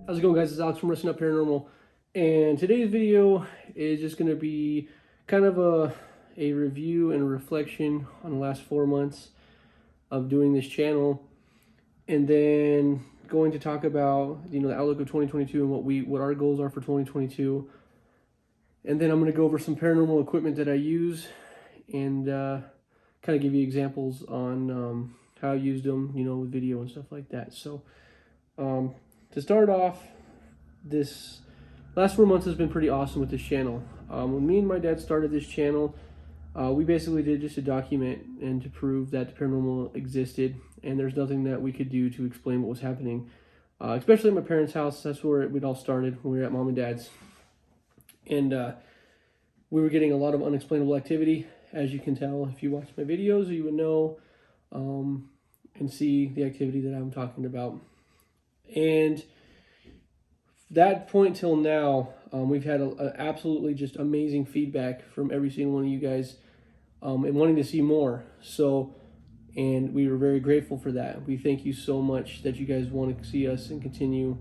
How's it going, guys? It's Alex from RUSTY-KNUT Paranormal, and today's video is just going to be kind of a review and a reflection on the last 4 months of doing this channel, and then going to talk about the outlook of 2022 and what our goals are for 2022, and then I'm going to go over some paranormal equipment that I use and kind of give you examples on how I used them, with video and stuff like that. So. To start off, this last 4 months has been pretty awesome with this channel. When me and my dad started this channel, we basically did just to document and to prove that the paranormal existed, and there's nothing that we could do to explain what was happening, especially at my parents' house. That's where it all started, when we were at mom and dad's. And we were getting a lot of unexplainable activity, as you can tell if you watch my videos, or you would know and see the activity that I'm talking about. And that point till now, we've had a absolutely just amazing feedback from every single one of you guys, and wanting to see more. So, and we were very grateful for that. We thank you so much that you guys want to see us and continue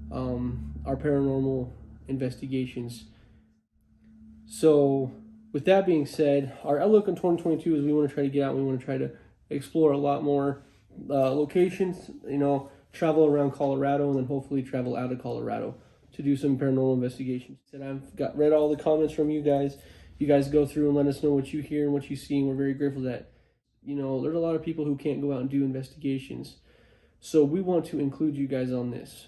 our paranormal investigations. So, with that being said, our outlook in 2022 is we want to try to get out. We want to try to explore a lot more locations. Travel around Colorado, and then hopefully travel out of Colorado to do some paranormal investigations. And I've read all the comments from you guys. You guys go through and let us know what you hear and what you see, and we're very grateful that, there's a lot of people who can't go out and do investigations. So we want to include you guys on this.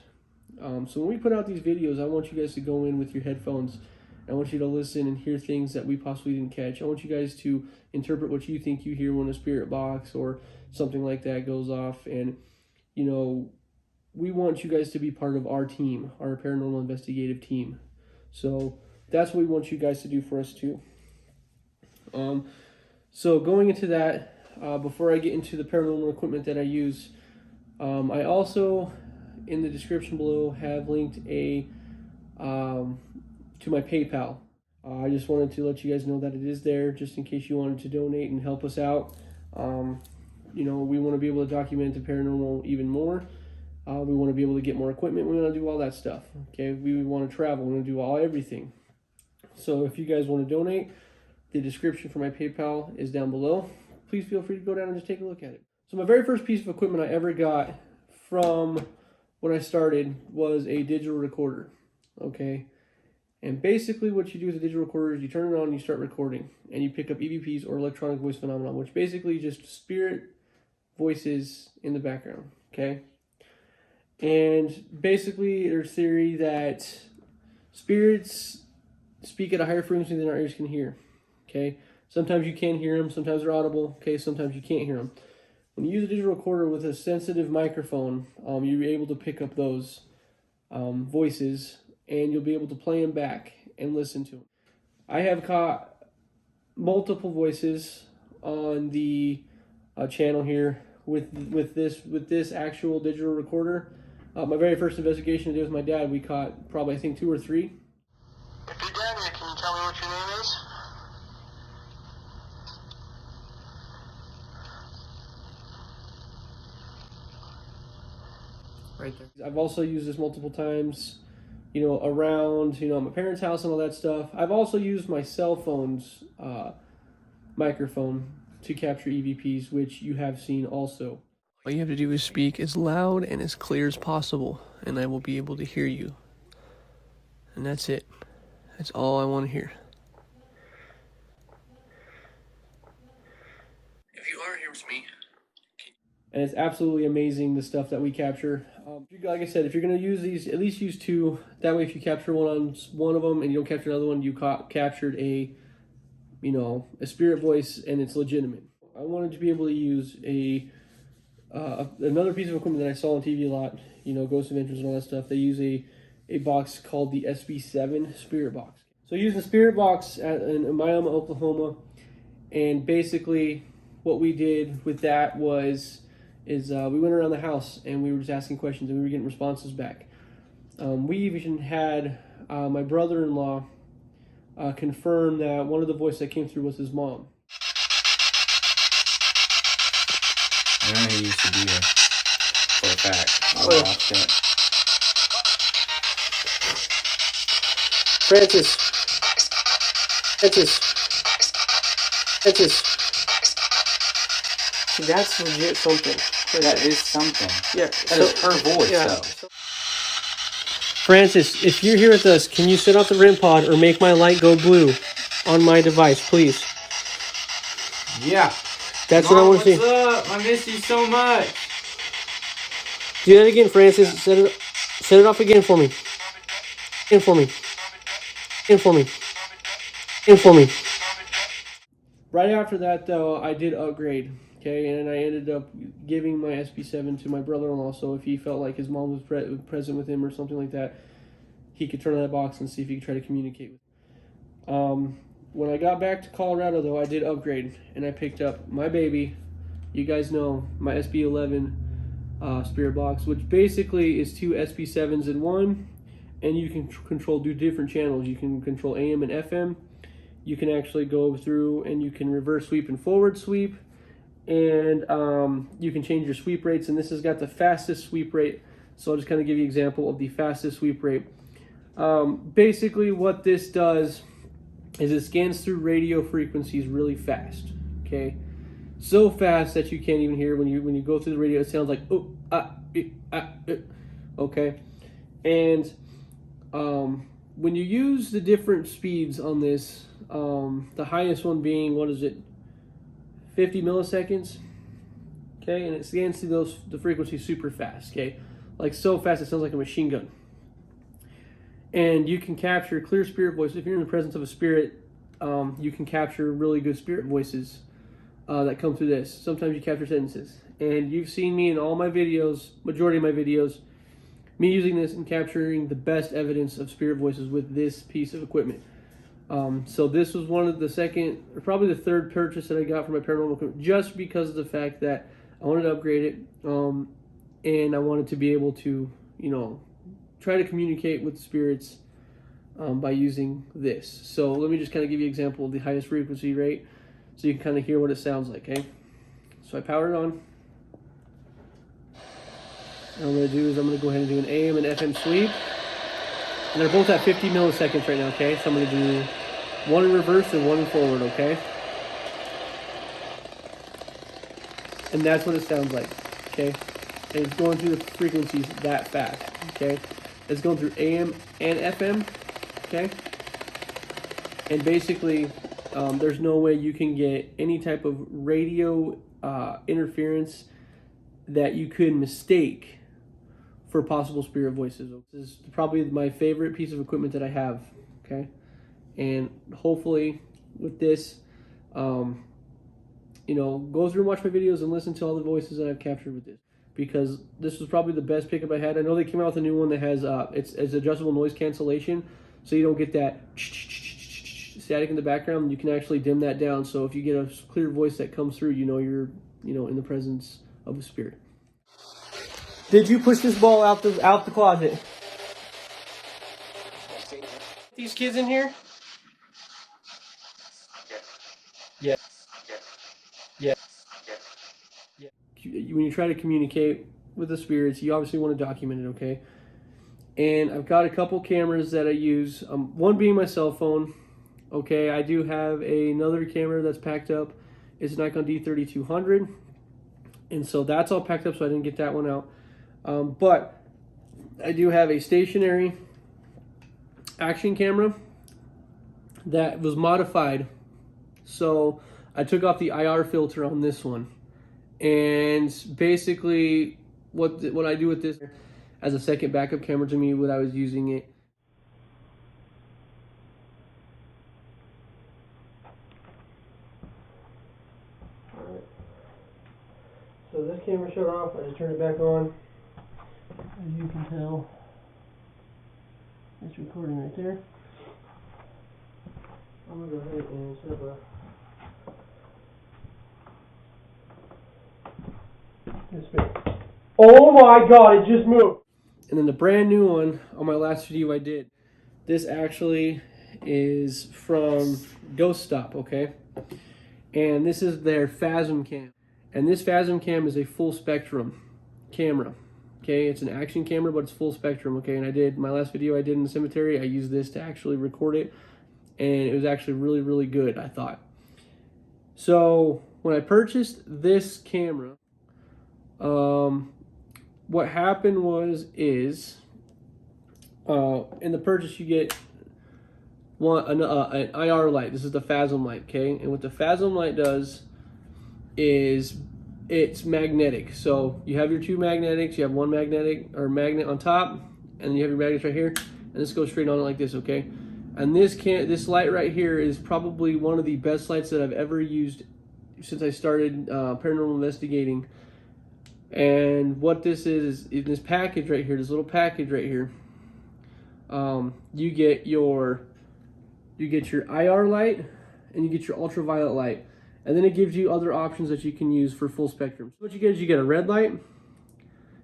So when we put out these videos, I want you guys to go in with your headphones. I want you to listen and hear things that we possibly didn't catch. I want you guys to interpret what you think you hear when a spirit box or something like that goes off. And we want you guys to be part of our team, our paranormal investigative team. So that's what we want you guys to do for us too. So going into that, before I get into the paranormal equipment that I use, I also, in the description below, have linked to my PayPal. I just wanted to let you guys know that it is there, just in case you wanted to donate and help us out. We want to be able to document the paranormal even more. We want to be able to get more equipment. We want to do all that stuff. Okay, we want to travel. We want to do everything. So if you guys want to donate, the description for my PayPal is down below. Please feel free to go down and just take a look at it. So my very first piece of equipment I ever got from when I started was a digital recorder. Okay, and basically what you do with a digital recorder is you turn it on and you start recording, and you pick up EVPs, or electronic voice phenomena, which basically just spirit voices in the background. Okay. And basically, there's theory that spirits speak at a higher frequency than our ears can hear. Okay, sometimes you can hear them, sometimes they're audible. Okay, sometimes you can't hear them. When you use a digital recorder with a sensitive microphone, you'll be able to pick up those voices, and you'll be able to play them back and listen to them. I have caught multiple voices on the channel here with this actual digital recorder. My very first investigation I did with my dad, we caught probably, I think, 2 or 3. If you're down here, can you tell me what your name is? Right there. I've also used this multiple times, around, my parents' house and all that stuff. I've also used my cell phone's microphone to capture EVPs, which you have seen also. All you have to do is speak as loud and as clear as possible, and I will be able to hear you. And that's it. That's all I want to hear. If you are here with me. And it's absolutely amazing, the stuff that we capture. Like I said, if you're going to use these, at least use 2. That way if you capture one of them and you don't capture another one, you captured a spirit voice, and it's legitimate. I wanted to be able to use another piece of equipment that I saw on TV a lot, Ghost Adventures and all that stuff. They use a box called the SB7 Spirit Box. So using the Spirit Box in Miami, Oklahoma, and basically what we did with that is we went around the house and we were just asking questions, and we were getting responses back. We even had my brother-in-law confirm that one of the voices that came through was his mom. I know he used to be here for a fact. I watched it. Francis. See, that's legit something. That is something. Yeah. That is her voice, though. Francis, if you're here with us, can you set off the REM pod or make my light go blue on my device, please? Yeah. That's what I want to see. What's up? I miss you so much. Do that again, Francis. Set it off again for me. In for me. Right after that, though, I did upgrade. Okay, and I ended up giving my SP7 to my brother-in-law. So if he felt like his mom was present with him or something like that, he could turn on that box and see if he could try to communicate with him. When I got back to Colorado, though, I did upgrade, and I picked up my baby. You guys know my SB11 spirit box, which basically is 2 SP7s in one, and you can do different channels. You can control AM and FM. You can actually go through and you can reverse sweep and forward sweep, and you can change your sweep rates, and this has got the fastest sweep rate. So I'll just kind of give you an example of the fastest sweep rate. Basically what this does is it scans through radio frequencies really fast, okay? So fast that you can't even hear when you go through the radio. It sounds like okay? And when you use the different speeds on this, the highest one being, 50 milliseconds, okay? And it scans through the frequency super fast, okay? Like so fast it sounds like a machine gun. And you can capture clear spirit voice. If you're in the presence of a spirit, you can capture really good spirit voices that come through this. Sometimes you capture sentences. And you've seen me in all my videos, majority of my videos, me using this and capturing the best evidence of spirit voices with this piece of equipment. So this was one of the second, or probably the third purchase that I got for my paranormal equipment, just because of the fact that I wanted to upgrade it, and I wanted to be able to, try to communicate with spirits by using this. So let me just kind of give you an example of the highest frequency rate so you can kind of hear what it sounds like, okay? So I powered it on. And what I'm going to do is I'm going to go ahead and do an AM and FM sweep. And they're both at 50 milliseconds right now, okay? So I'm going to do one in reverse and one in forward, okay? And that's what it sounds like, okay? And it's going through the frequencies that fast, okay? It's going through AM and FM, okay? And basically, there's no way you can get any type of radio interference that you could mistake for possible spirit voices. This is probably my favorite piece of equipment that I have, okay? And hopefully with this, go through and watch my videos and listen to all the voices that I've captured with this, because this was probably the best pickup I had. I know they came out with a new one that has it's adjustable noise cancellation, so you don't get that static in the background. You can actually dim that down, so if you get a clear voice that comes through, you're in the presence of a spirit. Did you push this ball out the closet? These kids in here? Yeah. When you try to communicate with the spirits, you obviously want to document it, okay? And I've got a couple cameras that I use, one being my cell phone, okay? I do have another camera that's packed up. It's a Nikon D3200, and so that's all packed up, so I didn't get that one out. But I do have a stationary action camera that was modified. So I took off the IR filter on this one. And basically what I do with this as a second backup camera to me when I was using it. Alright. So this camera shut off, I just turned it back on. As you can tell, it's recording right there. I'm going to go ahead and set up oh my god, it just moved! And then the brand new one on my last video I did. This actually is from Ghost Stop, okay? And this is their Phasm Cam. And this Phasm Cam is a full spectrum camera. Okay, it's an action camera, but it's full spectrum. Okay, and I did my last video I did in the cemetery. I used this to actually record it, and it was actually really, really good, I thought. So when I purchased this camera, what happened is in the purchase you get an IR light. This is the Phasm light, okay? And what the Phasm light does is it's magnetic. So you have your two magnetics. You have one magnet on top, and then you have your magnets right here, and this goes straight on it like this, okay? And this light right here is probably one of the best lights that I've ever used since I started paranormal investigating. And what this is in this package right here, this little package right here, you get your IR light and you get your ultraviolet light, and then it gives you other options that you can use for full spectrum. So what you get is you get a red light,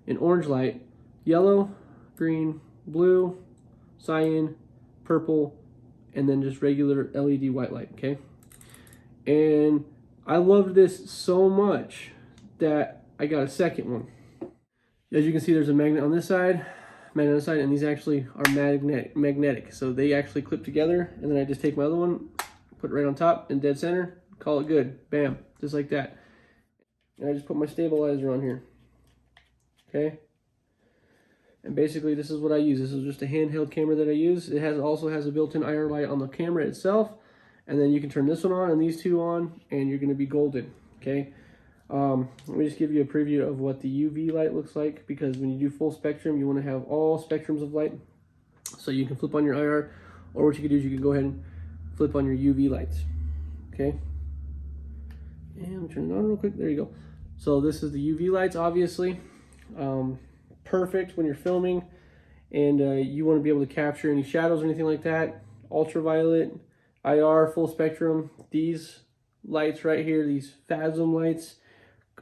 an orange light, yellow, green, blue, cyan, purple, and then just regular LED white light, okay? And I loved this so much that I got a second one. As you can see, there's a magnet on this side, and these actually are magnetic. So they actually clip together, and then I just take my other one, put it right on top in dead center, call it good. Bam, just like that. And I just put my stabilizer on here, okay? And basically this is what I use. This is just a handheld camera that I use. It also has a built-in IR light on the camera itself, and then you can turn this one on and these two on, and you're gonna be golden, okay? Let me just give you a preview of what the UV light looks like, because when you do full spectrum, you want to have all spectrums of light. So you can flip on your IR, or what you can do is you can go ahead and flip on your UV lights, okay? And I'm turning it on real quick. There you go. So this is the UV lights, obviously. Perfect when you're filming and you want to be able to capture any shadows or anything like that. Ultraviolet, IR, full spectrum. These lights right here, these Phasm lights,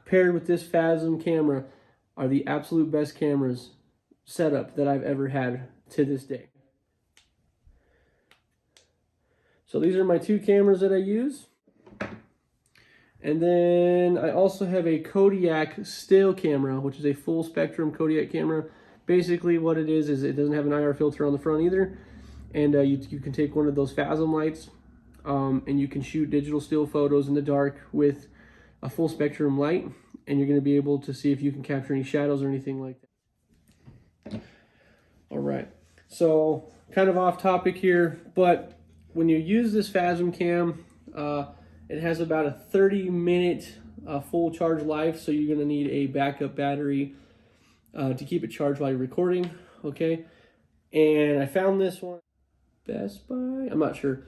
paired with this Phasm camera, are the absolute best cameras setup that I've ever had to this day. So these are my two cameras that I use. And then I also have a Kodiak still camera, which is a full spectrum Kodiak camera. Basically what it is it doesn't have an IR filter on the front either. And you can take one of those Phasm lights and you can shoot digital still photos in the dark with a full spectrum light, and you're going to be able to see if you can capture any shadows or anything like that. All right, so kind of off topic here, but when you use this Phasm cam, it has about a 30-minute full charge life, so you're going to need a backup battery to keep it charged while you're recording, okay? And I found this one, Best Buy, I'm not sure.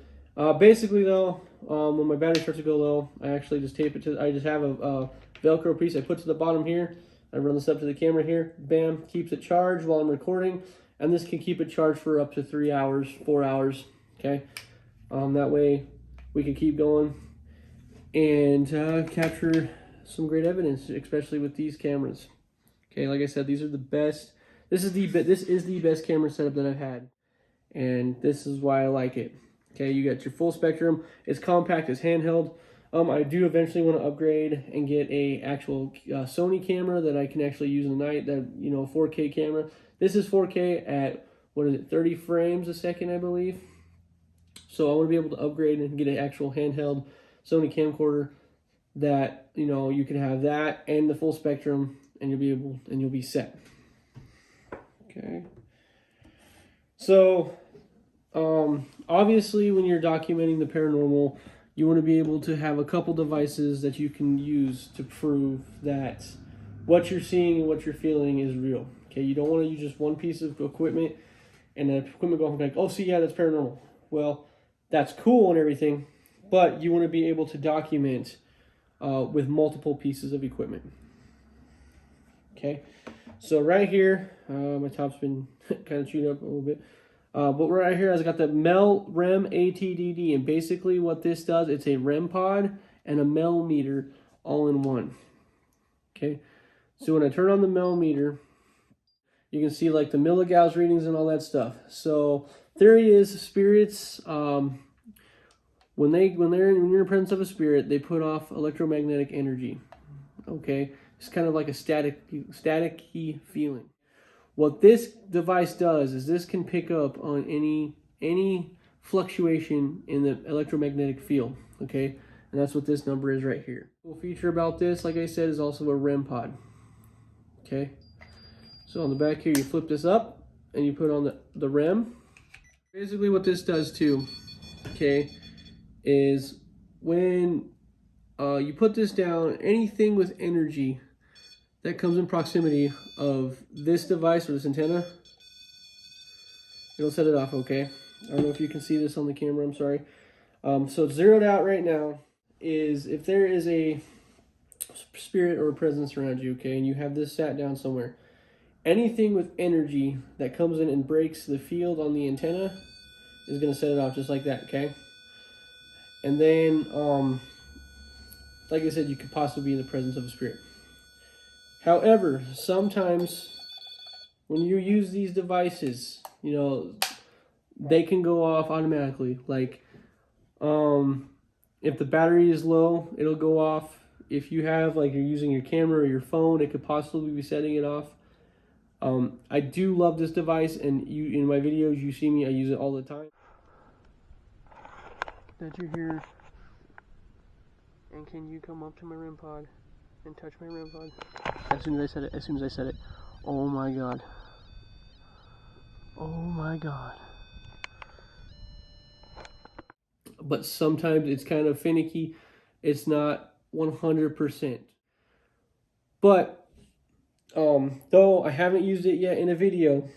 Basically though, when my battery starts to go low, I actually just tape it to, I just have a Velcro piece I put to the bottom here. I run this up to the camera here, bam, keeps it charged while I'm recording. And this can keep it charged for up to 3 hours, 4 hours, okay? That way we can keep going and capture some great evidence, especially with these cameras. Okay, like I said, these are the best. This is the best camera setup that I've had, and this is why I like it. Okay, you got your full spectrum. It's compact, it's handheld. I do eventually want to upgrade and get a actual Sony camera that I can actually use in the night. That, you know, 4K camera. This is 4K at, what is it, 30 frames a second, I believe. So I want to be able to upgrade and get an actual handheld Sony camcorder that, you know, you can have that and the full spectrum, and you'll be set. Okay. So obviously when you're documenting the paranormal, you want to be able to have a couple devices that you can use to prove that what you're seeing and what you're feeling is real. Okay, you don't want to use just one piece of equipment and the equipment go like, oh, see, yeah, that's paranormal. Well, that's cool and everything, but you want to be able to document with multiple pieces of equipment. Okay, so right here, my top's been kind of chewed up a little bit. But right here, I've got the Mel REM ATDD, and basically what this does, it's a REM pod and a Mel meter all in one. Okay, so when I turn on the Mel meter, you can see like the milligauss readings and all that stuff. So theory is spirits, when you're in the presence of a spirit, they put off electromagnetic energy. Okay, it's kind of like a staticky feeling. What this device does is this can pick up on any fluctuation in the electromagnetic field, okay? And that's what this number is right here. Cool feature about this, like I said, is also a REM pod, okay? So on the back here, you flip this up and you put on the REM. Basically what this does too, okay, is when you put this down, anything with energy that comes in proximity of this device or this antenna, it'll set it off, okay? I don't know if you can see this on the camera, I'm sorry. So it's zeroed out right now, is if there is a spirit or a presence around you, okay, and you have this sat down somewhere, anything with energy that comes in and breaks the field on the antenna is going to set it off just like that, okay? And then, like I said, you could possibly be in the presence of a spirit. However, sometimes when you use these devices, you know, they can go off automatically. Like, if the battery is low, it'll go off. If you have, like, you're using your camera or your phone, it could possibly be setting it off. I do love this device, and in my videos, you see me, I use it all the time. That you're here, and can you come up to my REM pod and touch my REM pod? As soon as I said it, oh my god. Oh my god. But sometimes it's kind of finicky. It's not 100%. But, though I haven't used it yet in a video,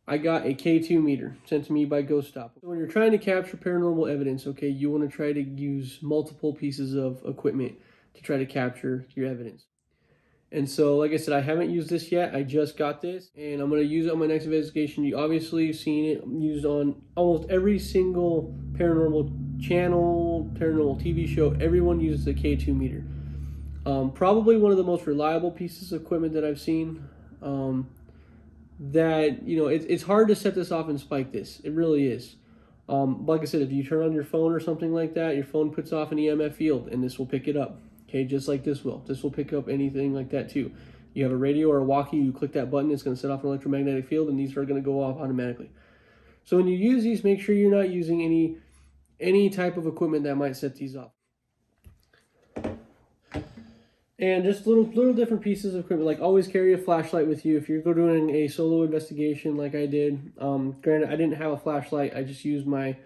I got a K2 meter sent to me by Ghost Stop. So when you're trying to capture paranormal evidence, okay, you want to try to use multiple pieces of equipment to try to capture your evidence. And so, like I said, I haven't used this yet. I just got this, and I'm going to use it on my next investigation. You obviously have seen it used on almost every single paranormal channel, paranormal TV show. Everyone uses the K2 meter. Probably one of the most reliable pieces of equipment that I've seen. That, you know, it's hard to set this off and spike this. It really is. Like I said, if you turn on your phone or something like that, your phone puts off an EMF field, and this will pick it up. Okay, just like this will. This will pick up anything like that too. You have a radio or a walkie, you click that button, it's going to set off an electromagnetic field, and these are going to go off automatically. So when you use these, make sure you're not using any type of equipment that might set these off. And just little different pieces of equipment, like always carry a flashlight with you if you're doing a solo investigation like I did. Granted, I didn't have a flashlight. I just used my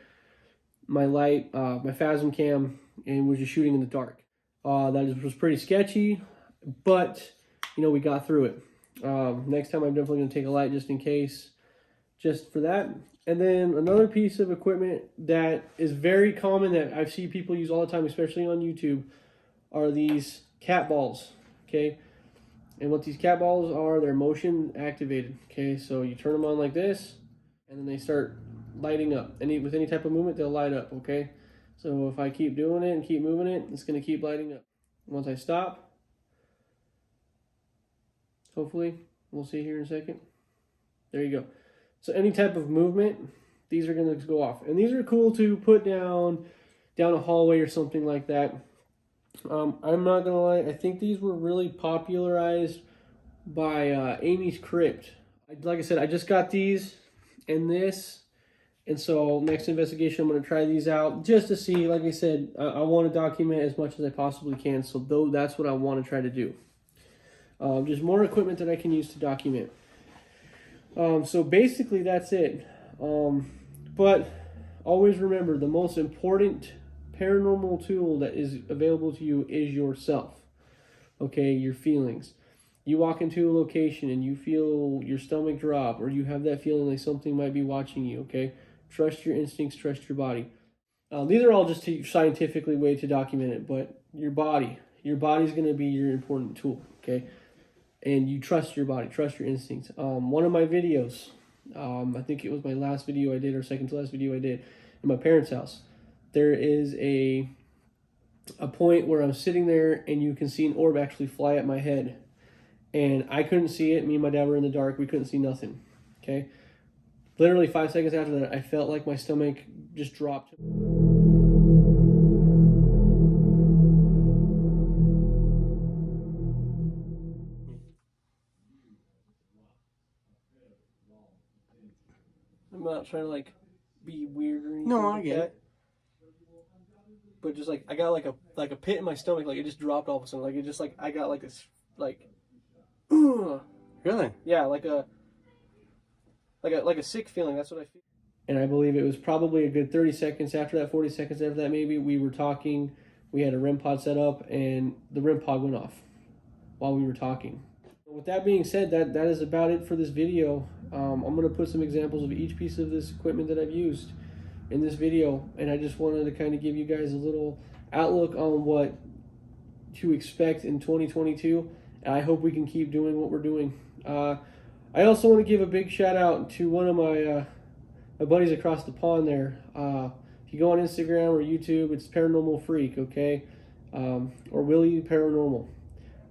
light, my Phasm cam, and was just shooting in the dark. That was pretty sketchy, but, you know, we got through it. Next time I'm definitely going to take a light just in case, just for that. And then another piece of equipment that is very common that I've seen people use all the time, especially on YouTube, are these cat balls, okay? And what these cat balls are, they're motion activated, okay? So you turn them on like this, and then they start lighting up. With any type of movement, they'll light up, okay? So if I keep doing it and keep moving it, it's going to keep lighting up. Once I stop, hopefully, we'll see here in a second. There you go. So any type of movement, these are going to go off. And these are cool to put down a hallway or something like that. I'm not going to lie, I think these were really popularized by Amy's Crypt. Like I said, I just got these and this. And so next investigation, I'm going to try these out just to see. Like I said, I want to document as much as I possibly can. So that's what I want to try to do. Just more equipment that I can use to document. So basically that's it. But always remember, the most important paranormal tool that is available to you is yourself. Okay, your feelings. You walk into a location and you feel your stomach drop, or you have that feeling like something might be watching you, okay? Trust your instincts, trust your body. These are all just scientifically way to document it, but your body's going to be your important tool, okay? And you trust your body, trust your instincts. One of my videos, I think it was my last video I did, or second to last video I did, in my parents' house. There is a point where I'm sitting there and you can see an orb actually fly at my head. And I couldn't see it. Me and my dad were in the dark. We couldn't see nothing, okay? Literally 5 seconds after that, I felt like my stomach just dropped. I'm not trying to like be weird or anything. No, I like get that. it. But just like I got like a pit in my stomach, like it just dropped all of a sudden. Like it just like I got like this like Really? yeah, like a sick feeling. That's what I feel. And I believe it was probably a good 30 seconds after that, 40 seconds after that maybe, we were talking. We had a REM pod set up and the REM pod went off while we were talking. With that being said, that is about it for this video. I'm going to put some examples of each piece of this equipment that I've used in this video, and I just wanted to kind of give you guys a little outlook on what to expect in 2022, and I hope we can keep doing what we're doing. I also want to give a big shout out to one of my buddies across the pond there. If you go on Instagram or YouTube, it's Paranormal Freak, okay? Or Willie Paranormal.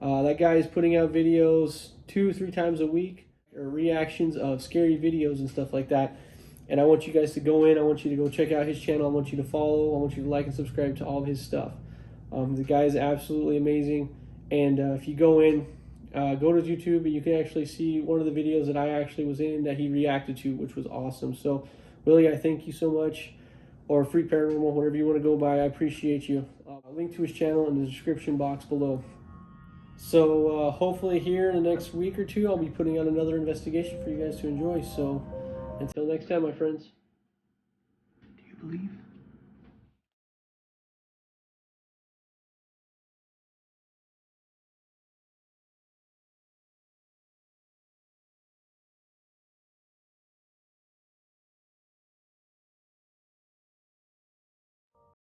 That guy is putting out videos 2 or 3 times a week, or reactions of scary videos and stuff like that. And I want you guys to go in. I want you to go check out his channel. I want you to follow. I want you to like and subscribe to all of his stuff. The guy is absolutely amazing. And if you go in, go to YouTube, and you can actually see one of the videos that I actually was in that he reacted to, which was awesome. So, Willie, I thank you so much. Or Freak Paranormal, whatever you want to go by. I appreciate you. I'll link to his channel in the description box below. So hopefully here in the next week or two, I'll be putting out another investigation for you guys to enjoy. So until next time, my friends. Do you believe?